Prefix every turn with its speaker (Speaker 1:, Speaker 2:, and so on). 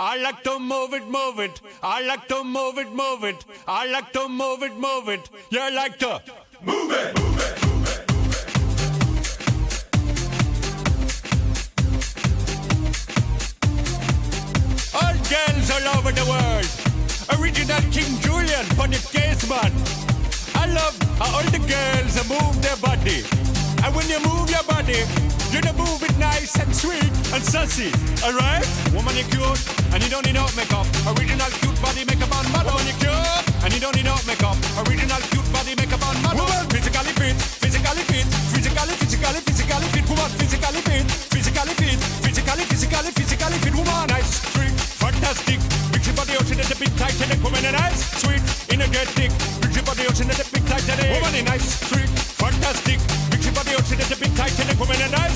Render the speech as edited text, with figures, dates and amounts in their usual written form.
Speaker 1: I like to move it, move it. I like to move it, move it. I like to move it, move it. You like to move it, move it, move it. All girls all over the world. Original King Julian for the case man. I love how all the girls move their body. And when you move your body, you don't move it nice and sweet and sassy, alright? Woman, you cute, and you don't need no makeup. Original cute body makeup on model. Woman, you cute, and you don't need no makeup. Original cute body makeup on model. Woman, physically fit, physically fit, physically fit. Woman, physically fit, physically fit, physically fit. Woman, nice, sweet, fantastic. Big ship of the ocean at the big Titanic. Woman, nice, sweet, energetic. Big ship of the ocean at the big Titanic. Woman, nice, sweet, fantastic. Big ship of the ocean at the big Titanic. Woman, nice.